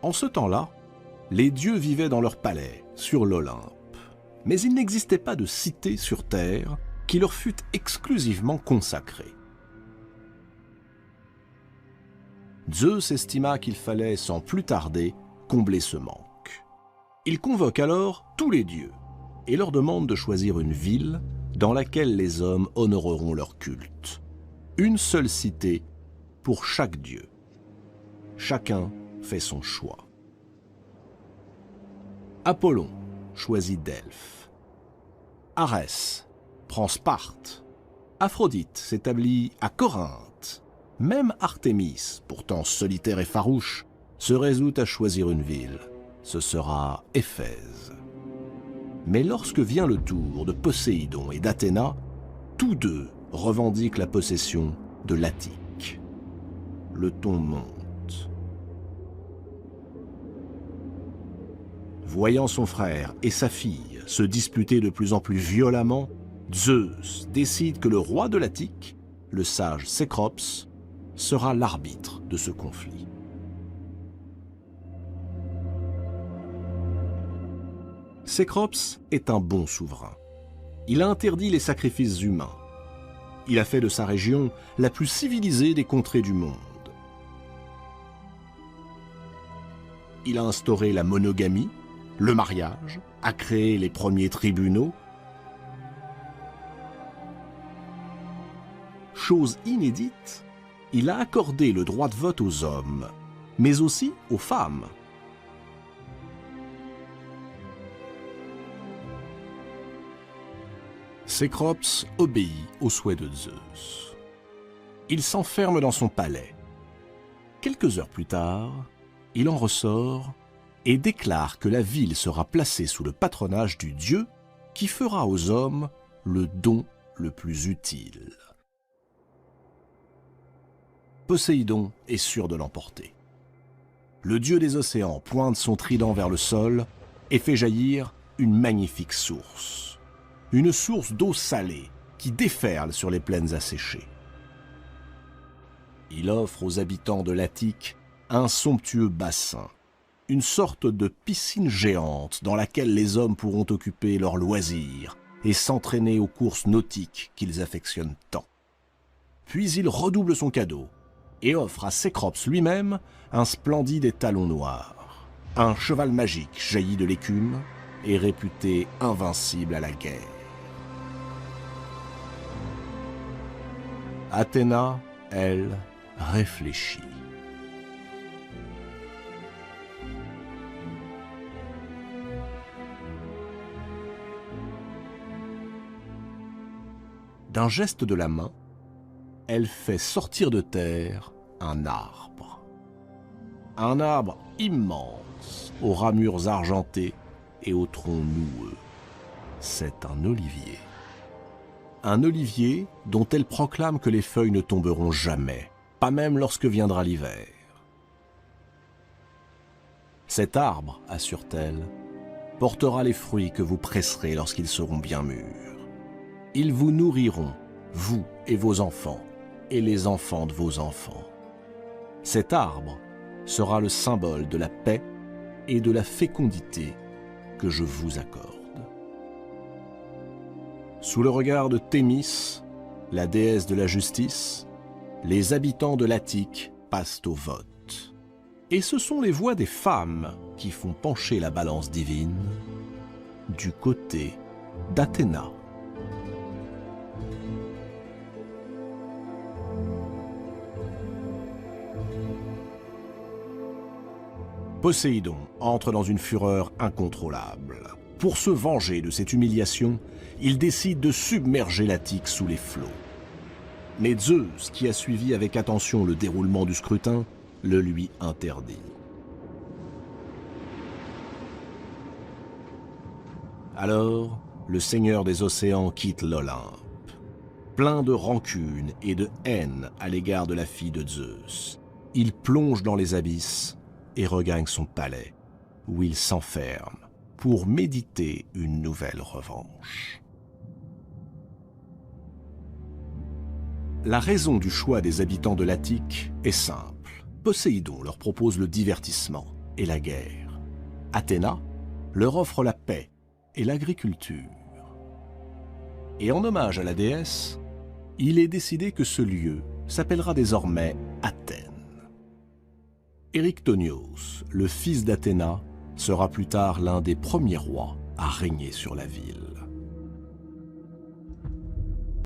En ce temps-là, les dieux vivaient dans leur palais, sur l'Olympe. Mais il n'existait pas de cité sur terre qui leur fût exclusivement consacrée. Zeus estima qu'il fallait, sans plus tarder, combler ce manque. Il convoque alors tous les dieux et leur demande de choisir une ville dans laquelle les hommes honoreront leur culte. Une seule cité pour chaque dieu. Chacun fait son choix. Apollon choisit Delphes. Arès prend Sparte. Aphrodite s'établit à Corinthe. Même Artémis, pourtant solitaire et farouche, se résout à choisir une ville. Ce sera Éphèse. Mais lorsque vient le tour de Poséidon et d'Athéna, tous deux revendiquent la possession de l'Attique. Le ton monte. Voyant son frère et sa fille se disputer de plus en plus violemment, Zeus décide que le roi de l'Attique, le sage Cécrops, sera l'arbitre de ce conflit. Cécrops est un bon souverain. Il a interdit les sacrifices humains. Il a fait de sa région la plus civilisée des contrées du monde. Il a instauré la monogamie, le mariage, a créé les premiers tribunaux. Chose inédite, il a accordé le droit de vote aux hommes, mais aussi aux femmes. Cécrops obéit aux souhaits de Zeus. Il s'enferme dans son palais. Quelques heures plus tard, il en ressort et déclare que la ville sera placée sous le patronage du dieu qui fera aux hommes le don le plus utile. Poséidon est sûr de l'emporter. Le dieu des océans pointe son trident vers le sol et fait jaillir une magnifique source. Une source d'eau salée qui déferle sur les plaines asséchées. Il offre aux habitants de l'Attique un somptueux bassin, une sorte de piscine géante dans laquelle les hommes pourront occuper leurs loisirs et s'entraîner aux courses nautiques qu'ils affectionnent tant. Puis il redouble son cadeau et offre à Cécrops lui-même un splendide étalon noir, un cheval magique jailli de l'écume et réputé invincible à la guerre. Athéna, elle, réfléchit. D'un geste de la main, elle fait sortir de terre un arbre. Un arbre immense, aux ramures argentées et au tronc noueux. C'est un olivier. Un olivier dont elle proclame que les feuilles ne tomberont jamais, pas même lorsque viendra l'hiver. Cet arbre, assure-t-elle, portera les fruits que vous presserez lorsqu'ils seront bien mûrs. Ils vous nourriront, vous et vos enfants, et les enfants de vos enfants. Cet arbre sera le symbole de la paix et de la fécondité que je vous accorde. Sous le regard de Thémis, la déesse de la justice, les habitants de l'Attique passent au vote. Et ce sont les voix des femmes qui font pencher la balance divine du côté d'Athéna. Poséidon entre dans une fureur incontrôlable. Pour se venger de cette humiliation, il décide de submerger l'Attique sous les flots. Mais Zeus, qui a suivi avec attention le déroulement du scrutin, le lui interdit. Alors, le seigneur des océans quitte l'Olympe, plein de rancune et de haine à l'égard de la fille de Zeus. Il plonge dans les abysses et regagne son palais, où il s'enferme pour méditer une nouvelle revanche. La raison du choix des habitants de l'Attique est simple. Poséidon leur propose le divertissement. et la guerre. Athéna leur offre la paix et l'agriculture. Et en hommage à la déesse, il est décidé que ce lieu s'appellera désormais Athènes. Érictonios, le fils d'Athéna, sera plus tard l'un des premiers rois à régner sur la ville.